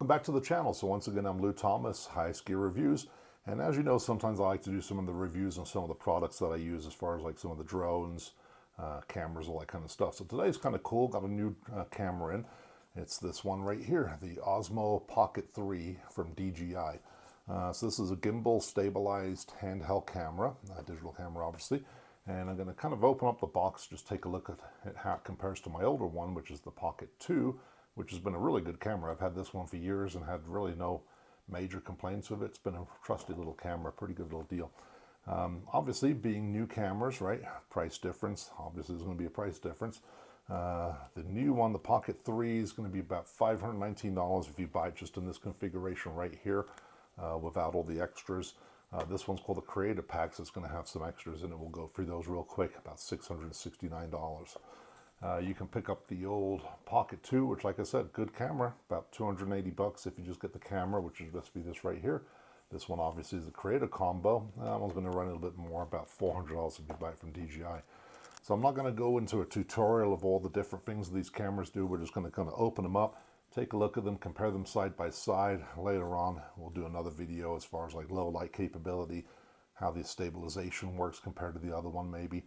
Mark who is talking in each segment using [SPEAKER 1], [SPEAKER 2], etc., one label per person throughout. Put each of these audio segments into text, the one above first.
[SPEAKER 1] Welcome back to the channel. So once again, I'm Lou Thomas, Highest Gear Reviews. And as you know, sometimes I like to do some of the reviews on some of the products that I use as far as like some of the drones, cameras, all that kind of stuff. So today's kind of cool. Got a new camera in. It's this one right here, the Osmo Pocket 3 from DJI. So this is a gimbal stabilized handheld camera, digital camera obviously. And I'm going to kind of open up the box, just take a look at how it compares to my older one, which is the Pocket 2, which has been a really good camera. I've had this one for years and had really no major complaints with it. It's been a trusty little camera, pretty good little deal. Obviously, being new cameras, right, price difference, obviously there's going to be a price difference. The new one, the Pocket 3, is going to be about $519 if you buy it just in this configuration right here, without all the extras. This one's called the Creative Pack, so it's going to have some extras in it. We'll go through those real quick, about $669. You can pick up the old Pocket 2, which, like I said, good camera, about $280 if you just get the camera, which would just be this right here. This one obviously is the Creative Combo. That one's going to run a little bit more, about $400 if you buy it from DJI. So I'm not going to go into a tutorial of all the different things these cameras do. We're just going to kind of open them up, take a look at them, compare them side by side. Later on, we'll do another video as far as like low light capability, how the stabilization works compared to the other one maybe.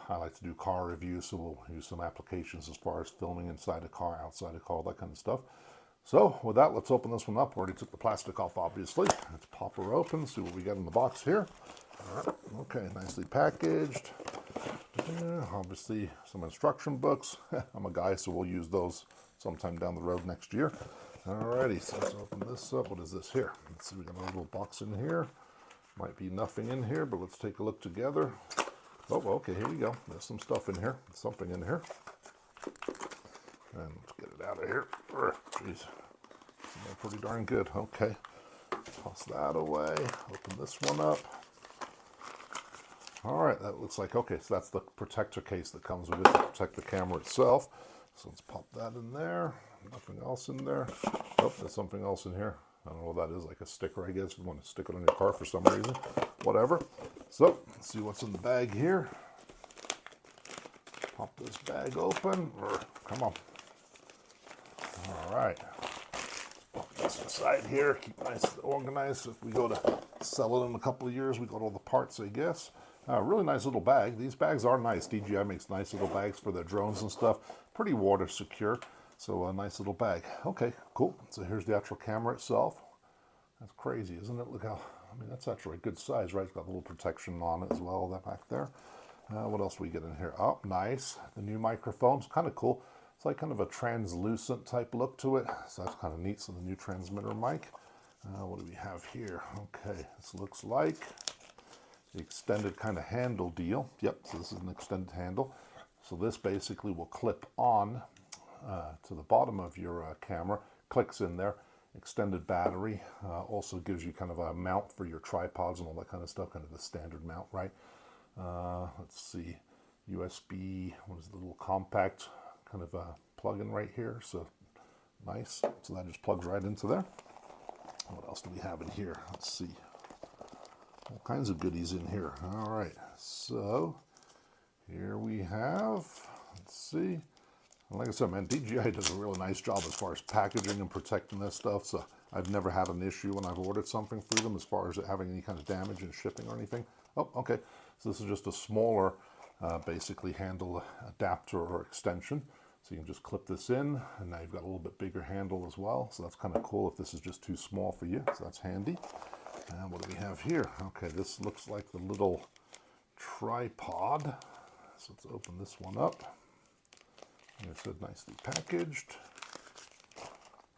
[SPEAKER 1] I like to do car reviews, so we'll use some applications as far as filming inside a car, outside a car, that kind of stuff. So with that, let's open this one up. Already took the plastic off, obviously. Let's pop her open, see what we got in the box here. Okay, nicely packaged. Obviously some instruction books. I'm a guy, so we'll use those sometime down the road next year. Alrighty, so let's open this up. What is this here? Let's see, we got a little box in here. Might be nothing in here, but let's take a look together. Oh, okay, here we go. There's some stuff in here, something in here. And let's get it out of here. Jeez, pretty darn good. Okay, toss that away. Open this one up. All right, that looks like, okay, so that's the protector case that comes with it to protect the camera itself. So let's pop that in there. Nothing else in there. Oh, there's something else in here. I don't know what that is, like a sticker, I guess. If you want to stick it on your car for some reason. Whatever. So, let's see what's in the bag here. Pop this bag open. Come on. All right. Pop this inside here. Keep nice and organized. If we go to sell it in a couple of years, we got all the parts, I guess. Really nice little bag. These bags are nice. DJI makes nice little bags for their drones and stuff. Pretty water secure. So a nice little bag. Okay, cool. So here's the actual camera itself. That's crazy, isn't it? Look how, I mean, that's actually a good size, right? It's got a little protection on it as well, that back there. What else we get in here? Oh, nice. The new microphone's kind of cool. It's like kind of a translucent type look to it. So that's kind of neat. So the new transmitter mic. What do we have here? Okay, this looks like the extended kind of handle deal. Yep, so this is an extended handle. So this basically will clip on to the bottom of your camera, clicks in there. Extended battery, also gives you kind of a mount for your tripods and all that kind of stuff, kind of a standard mount, right? Let's see, USB, what is the little compact kind of a plug-in right here, so nice. So that just plugs right into there. What else do we have in here? Let's see, all kinds of goodies in here. All right, so here we have, let's see. Like I said, man, DJI does a really nice job as far as packaging and protecting this stuff. So I've never had an issue when I've ordered something through them as far as it having any kind of damage in shipping or anything. Oh, okay. So this is just a smaller, basically handle adapter or extension. So you can just clip this in, and now you've got a little bit bigger handle as well. So that's kind of cool if this is just too small for you. So that's handy. And what do we have here? Okay, this looks like the little tripod. So let's open this one up. Like I said, nicely packaged.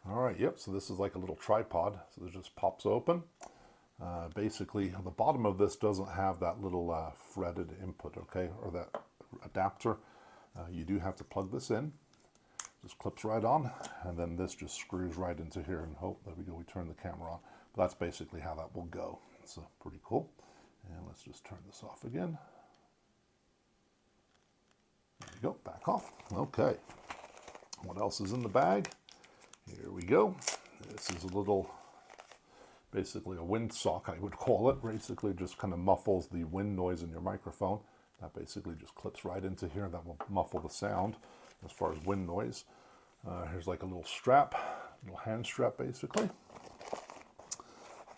[SPEAKER 1] All right, yep, so this is like a little tripod. So this just pops open. Basically, the bottom of this doesn't have that little threaded input, okay, or that adapter. You do have to plug this in. Just clips right on, and then this just screws right into here, and oh, there we go, we turn the camera on. But that's basically how that will go. So pretty cool. And let's just turn this off again. There we go, back off. Okay, what else is in the bag? Here we go. This is a little, basically a wind sock, I would call it. Basically just kind of muffles the wind noise in your microphone. That basically just clips right into here. That will muffle the sound as far as wind noise. Here's like a little strap Little hand strap basically.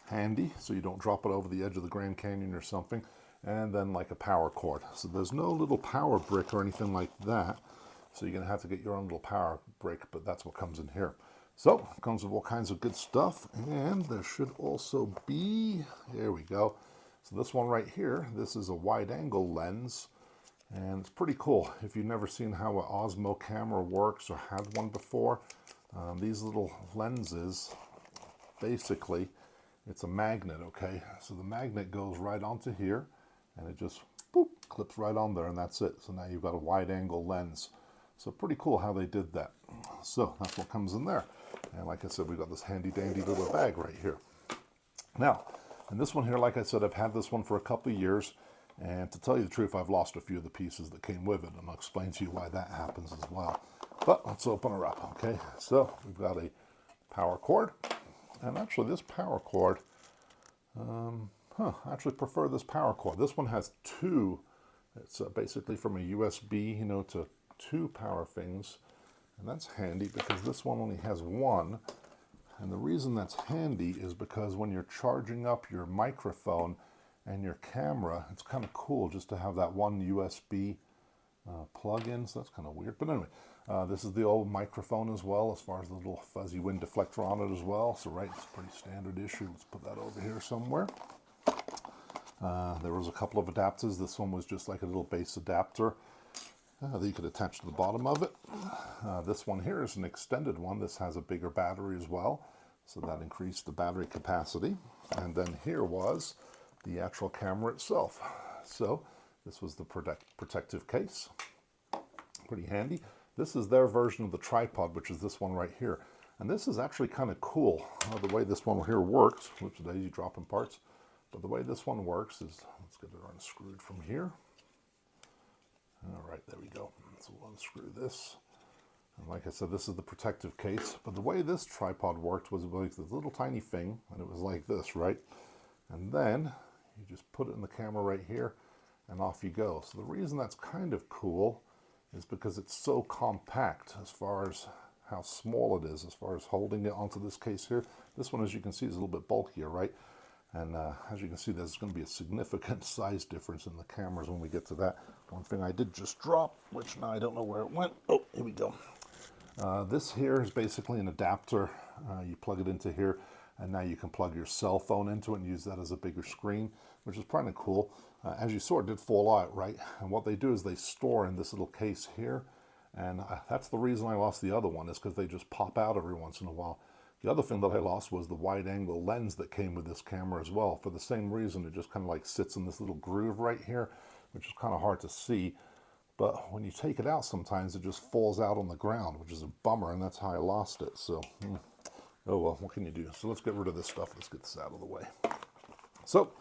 [SPEAKER 1] Handy, so you don't drop it over the edge of the Grand Canyon or something. And then like a power cord. So there's no little power brick or anything like that. So you're going to have to get your own little power brick, but that's what comes in here. So it comes with all kinds of good stuff. And there should also be, there we go. So this one right here, this is a wide angle lens. And it's pretty cool. If you've never seen how an Osmo camera works or had one before, these little lenses, basically, it's a magnet, okay? So the magnet goes right onto here, and it just boop, clips right on there, and that's it. So now you've got a wide angle lens. So pretty cool how they did that. So that's what comes in there. And like I said, we've got this handy dandy little bag right here. Now, and this one here, like I said, I've had this one for a couple of years. And to tell you the truth, I've lost a few of the pieces that came with it, and I'll explain to you why that happens as well. But let's open her up, okay? So we've got a power cord, and actually this power cord, I actually prefer this power cord. This one has two. It's basically from a USB, you know, to two power things, and that's handy because this one only has one. And the reason that's handy is because when you're charging up your microphone and your camera, it's kind of cool just to have that one USB plug-in. So that's kind of weird, but anyway, this is the old microphone as well, as far as the little fuzzy wind deflector on it as well. So right, it's a pretty standard issue. Let's put that over here somewhere. There was a couple of adapters. This one was just like a little base adapter that you could attach to the bottom of it. This one here is an extended one. This has a bigger battery as well, so that increased the battery capacity. And then here was the actual camera itself. So this was the protective case. Pretty handy. This is their version of the tripod, which is this one right here. And this is actually kind of cool, the way this one here works. Whoops, daisy dropping parts. But the way this one works is, let's get it unscrewed from here. All right, there we go. So we'll unscrew this. And like I said, this is the protective case. But the way this tripod worked was like this little tiny thing, and it was like this, right? And then you just put it in the camera right here, and off you go. So the reason that's kind of cool is because it's so compact as far as how small it is, as far as holding it onto this case here. This one, as you can see, is a little bit bulkier, right? And as you can see, there's going to be a significant size difference in the cameras when we get to that. One thing I did just drop, which now I don't know where it went. Oh, here we go. This here is basically an adapter. You plug it into here, and now you can plug your cell phone into it and use that as a bigger screen, which is kind of cool. As you saw, it did fall out, right? And what they do is they store in this little case here, and that's the reason I lost the other one, is because they just pop out every once in a while. The other thing that I lost was the wide angle lens that came with this camera as well. For the same reason, it just kind of like sits in this little groove right here, which is kind of hard to see. But when you take it out, sometimes it just falls out on the ground, which is a bummer, and that's how I lost it. So, oh well, what can you do? So let's get rid of this stuff. Let's get this out of the way. So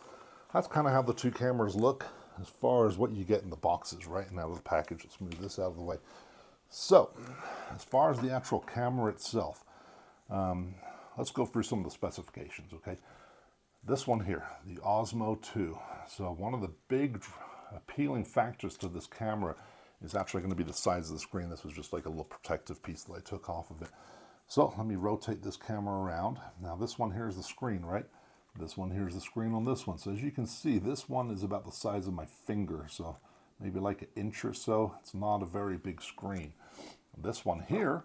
[SPEAKER 1] that's kind of how the two cameras look as far as what you get in the boxes, right? And out of the package. Let's move this out of the way. So as far as the actual camera itself, let's go through some of the specifications, okay? This one here, the Osmo 2. So one of the big appealing factors to this camera is actually going to be the size of the screen. This was just like a little protective piece that I took off of it. So let me rotate this camera around. Now this one here is the screen, right? This one here is the screen on this one. So as you can see, this one is about the size of my finger. So maybe like an inch or so. It's not a very big screen. This one here,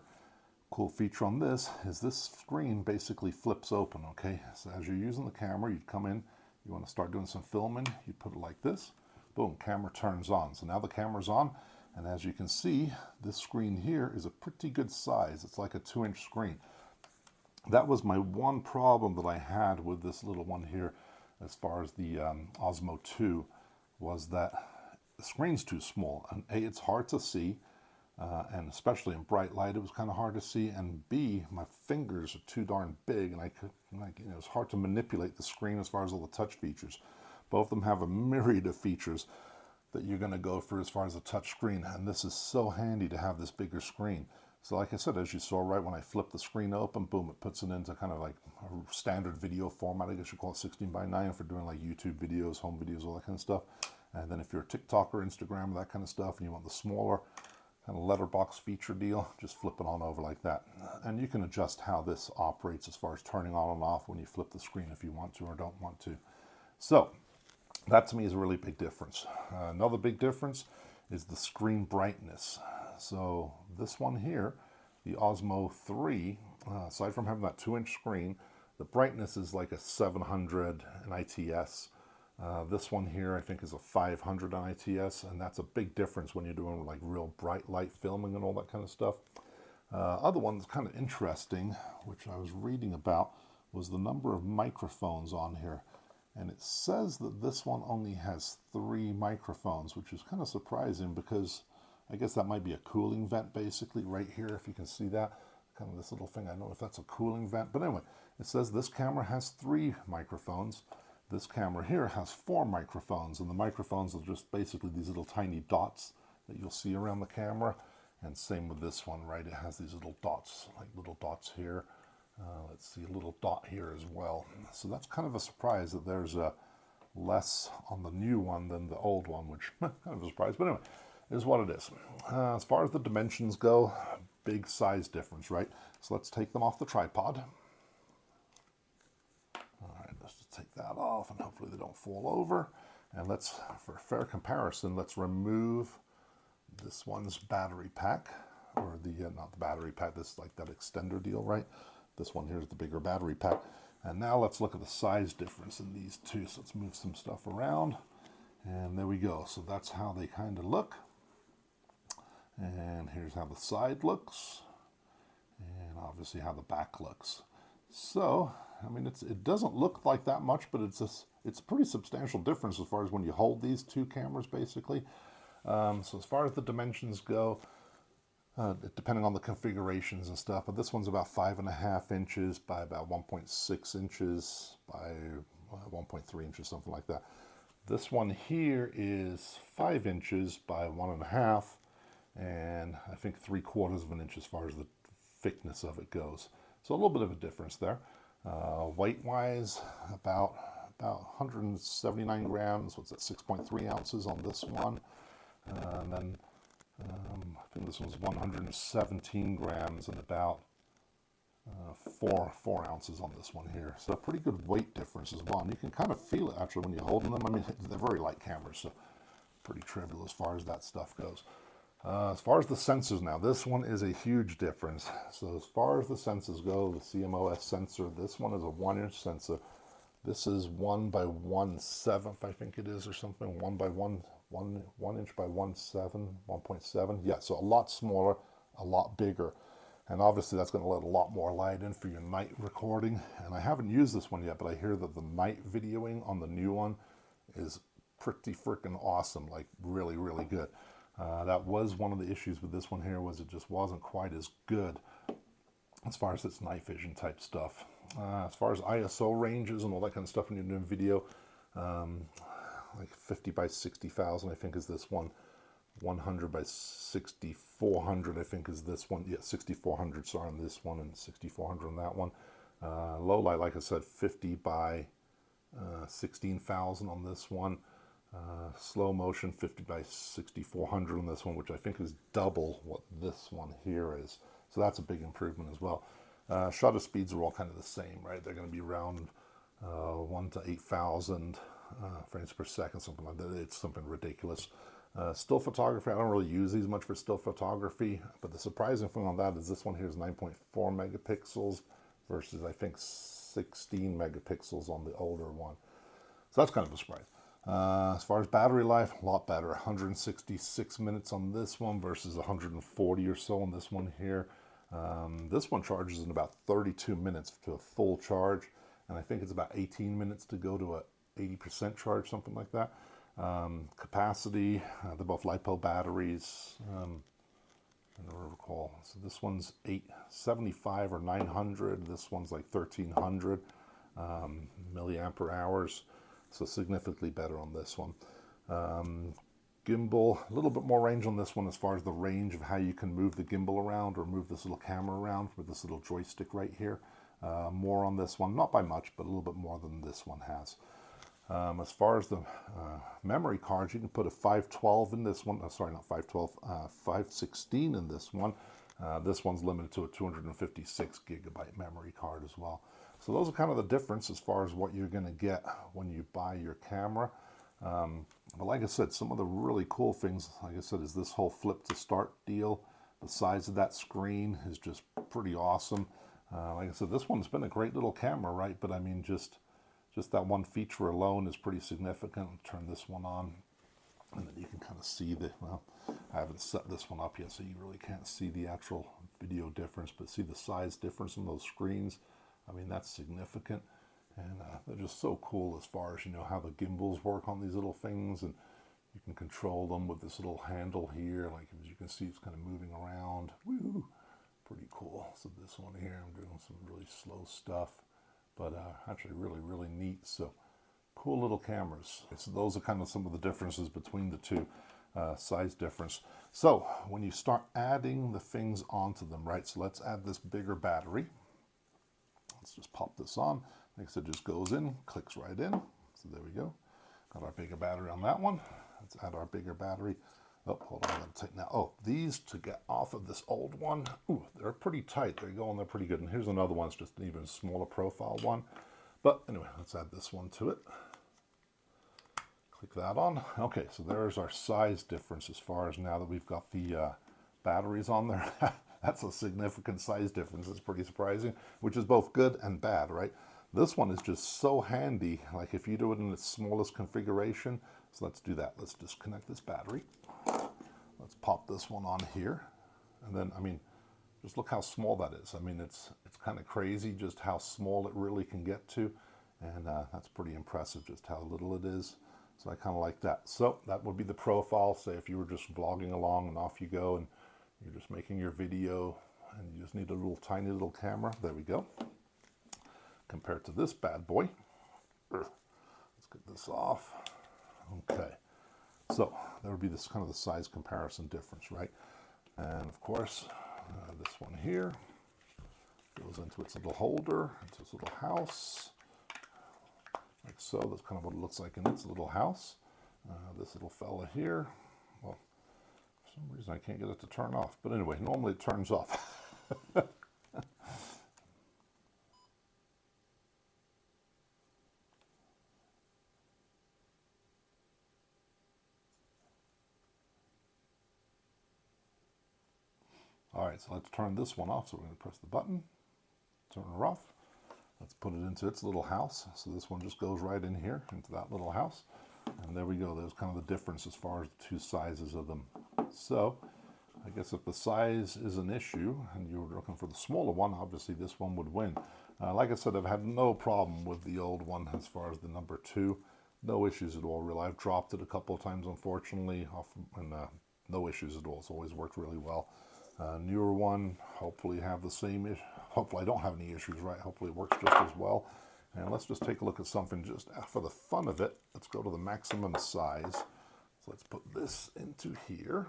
[SPEAKER 1] cool feature on this is this screen basically flips open, okay? So as you're using the camera, you'd come in, you want to start doing some filming, you put it like this, boom, camera turns on. So now the camera's on, and as you can see, this screen here is a pretty good size. It's like a 2-inch screen. That was my one problem that I had with this little one here as far as the Osmo 2, was that the screen's too small. And A, it's hard to see, and especially in bright light, it was kind of hard to see. And B, my fingers are too darn big, and it was hard to manipulate the screen as far as all the touch features. Both of them have a myriad of features that you're going to go through as far as the touch screen, and this is so handy to have this bigger screen. So like I said, as you saw right when I flipped the screen open, boom, it puts it into kind of like a standard video format. I guess you call it 16:9 for doing like YouTube videos, home videos, all that kind of stuff. And then if you're a TikToker, Instagram, that kind of stuff, and you want the smaller kind of letterbox feature deal. Just flip it on over like that. And you can adjust how this operates as far as turning on and off when you flip the screen if you want to or don't want to. So that to me is a really big difference. Another big difference is the screen brightness. So this one here, the Osmo 3, aside from having that 2-inch screen, the brightness is like a 700 in ITS. This one here I think is a 500 on ITS, and that's a big difference when you're doing like real bright light filming and all that kind of stuff. Other one that's kind of interesting, which I was reading about, was the number of microphones on here. And it says that this one only has 3 microphones, which is kind of surprising because I guess that might be a cooling vent basically right here, if you can see that. Kind of this little thing, I don't know if that's a cooling vent. But anyway, it says this camera has 3 microphones. This camera here has 4 microphones, and the microphones are just basically these little tiny dots that you'll see around the camera. And same with this one, right? It has these little dots, like little dots here. Let's see, a little dot here as well. So that's kind of a surprise that there's less on the new one than the old one, which kind of a surprise. But anyway, it is what it is. As far as the dimensions go, big size difference, right? So let's take them off the tripod. All right, let's just take that off, and hopefully they don't fall over. And let's, for a fair comparison, let's remove this one's battery pack, or the, not the battery pack, this is like that extender deal, right? This one here is the bigger battery pack. And now let's look at the size difference in these two. So let's move some stuff around. And there we go. So that's how they kind of look. And here's how the side looks. And obviously how the back looks. So, I mean, it doesn't look like that much, but it's a pretty substantial difference as far as when you hold these two cameras, basically. So as far as the dimensions go, depending on the configurations and stuff, but this one's about 5.5 inches by about 1.6 inches by 1.3 inches, something like that. This one here is 5 inches by 1.5, and I think 3/4 of an inch as far as the thickness of it goes. So a little bit of a difference there. Weight-wise, about 179 grams. What's that? 6.3 ounces on this one, and then. I think this one's 117 grams and about 4 ounces on this one here. So a pretty good weight difference as well. And you can kind of feel it actually when you're holding them. I mean, they're very light cameras, so pretty trivial as far as that stuff goes. As far as the sensors now, this one is a huge difference. So as far as the sensors go, the CMOS sensor, this one is a 1-inch sensor. This is 1 by 1/7, I think it is, or something. 1 inch by 1.7. Yeah, so a lot smaller, a lot bigger. And obviously that's going to let a lot more light in for your night recording. And I haven't used this one yet, but I hear that the night videoing on the new one is pretty freaking awesome, like really, really good. That was one of the issues with this one here, was it just wasn't quite as good as far as its night vision type stuff. As far as ISO ranges and all that kind of stuff when you're doing video, like 50 by 60,000 I think is this one, 100 by 6400 I think is this one, yeah, 6400 sorry on this one, and 6400 on that one. Low light, like I said, 50 by 16,000 on this one. Slow motion 50 by 6400 on this one, which I think is double what this one here is. So that's a big improvement as well. Shutter speeds are all kind of the same, right? They're going to be around 1 to 8,000 frames per second, something like that. It's something ridiculous. Still photography, I don't really use these much for still photography, but the surprising thing on that is this one here is 9.4 megapixels versus I think 16 megapixels on the older one. So that's kind of a surprise. As far as battery life, a lot better. 166 minutes on this one versus 140 or so on this one here. This one charges in about 32 minutes to a full charge, and I think it's about 18 minutes to go to a 80% charge, something like that. Capacity, they're both LiPo batteries. I don't recall. So this one's 875 or 900. This one's like 1300 milliampere hours. So significantly better on this one. Gimbal, a little bit more range on this one as far as the range of how you can move the gimbal around or move this little camera around with this little joystick right here. More on this one, not by much, but a little bit more than this one has. As far as the memory cards, you can put a 512 in this one. Sorry, not 512, 516 in this one. This one's limited to a 256 gigabyte memory card as well. So those are kind of the difference as far as what you're going to get when you buy your camera. But like I said, some of the really cool things, like I said, is this whole flip to start deal. The size of that screen is just pretty awesome. Like I said, this one's been a great little camera, right? But I mean, just that one feature alone is pretty significant. I'll turn this one on, and then you can kind of see the, well, I haven't set this one up yet, so you really can't see the actual video difference, but see the size difference in those screens. I mean, that's significant. And they're just so cool as far as, you know, how the gimbals work on these little things, and you can control them with this little handle here. Like, as you can see, it's kind of moving around. Woo! Pretty cool. So this one here, I'm doing some really slow stuff, but actually really, really neat. So cool little cameras. So those are kind of some of the differences between the two, size difference. So when you start adding the things onto them, right? So let's add this bigger battery. Let's just pop this on. Like I said, just goes in, clicks right in. So there we go. Got our bigger battery on that one. Let's add our bigger battery. Oh, hold on, I'm gonna take now. Oh, these to get off of this old one, ooh, they're pretty tight. They're going, they're pretty good. And here's another one, it's just an even smaller profile one. But anyway, let's add this one to it. Click that on. Okay, so there's our size difference as far as now that we've got the batteries on there. That's a significant size difference. It's pretty surprising, which is both good and bad, right? This one is just so handy, like if you do it in its smallest configuration. So let's do that. Let's disconnect this battery. Let's pop this one on here. And then, I mean, just look how small that is. I mean, it's kind of crazy just how small it really can get to. And that's pretty impressive just how little it is. So I kind of like that. So that would be the profile. Say if you were just vlogging along and off you go and you're just making your video and you just need a little tiny little camera. There we go. Compared to this bad boy. Let's get this off. Okay. So there would be this kind of the size comparison difference, right? And of course, this one here goes into its little holder, into its little house. Like so. That's kind of what it looks like in its little house. This little fella here, well, for some reason I can't get it to turn off. But anyway, normally it turns off. All right, so let's turn this one off. So we're going to press the button, turn her off. Let's put it into its little house. So this one just goes right in here into that little house. And there we go. There's kind of the difference as far as the two sizes of them. So I guess if the size is an issue and you were looking for the smaller one, obviously this one would win. Like I said, I've had no problem with the old one as far as the number 2. No issues at all, really. I've dropped it a couple of times, unfortunately, and no issues at all. It's always worked really well. Newer one, hopefully have the same issue. Hopefully I don't have any issues, right? Hopefully it works just as well. And let's just take a look at something just for the fun of it. Let's go to the maximum size. So let's put this into here.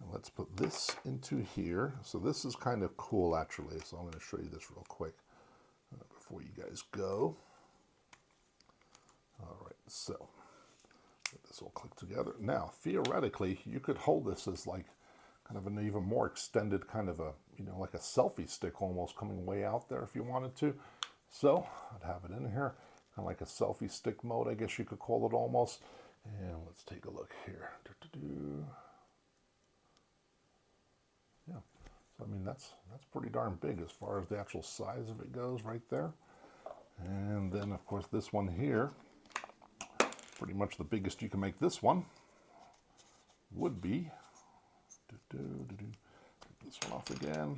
[SPEAKER 1] And let's put this into here. So this is kind of cool, actually. So I'm going to show you this real quick before you guys go. All right, so this will click together. Now, theoretically, you could hold this as like kind of an even more extended kind of a, you know, like a selfie stick almost coming way out there if you wanted to. So I'd have it in here, kind of like a selfie stick mode, I guess you could call it almost. And let's take a look here. Yeah, so I mean, that's pretty darn big as far as the actual size of it goes right there. And then of course this one here, pretty much the biggest you can make this one would be, take this one off again,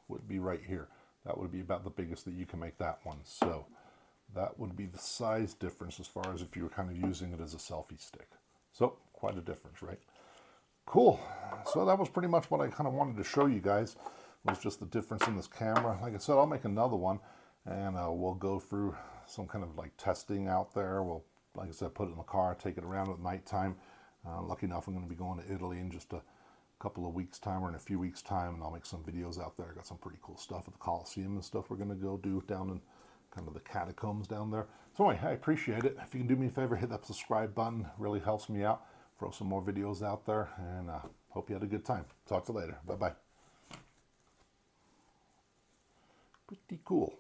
[SPEAKER 1] would be right here. That would be about the biggest that you can make that one. So that would be the size difference as far as if you were kind of using it as a selfie stick. So quite a difference, right? Cool. So that was pretty much what I kind of wanted to show you guys, was just the difference in this camera. Like I said, I'll make another one and we'll go through some kind of like testing out there. We'll, like I said, put it in the car, take it around at nighttime. Lucky enough, I'm going to be going to Italy in just a couple of weeks' time or in a few weeks' time, and I'll make some videos out there. I got some pretty cool stuff at the Coliseum and stuff we're going to go do down in kind of the catacombs down there. So anyway, I appreciate it. If you can do me a favor, hit that subscribe button. Really helps me out. Throw some more videos out there, and hope you had a good time. Talk to you later. Bye-bye. Pretty cool.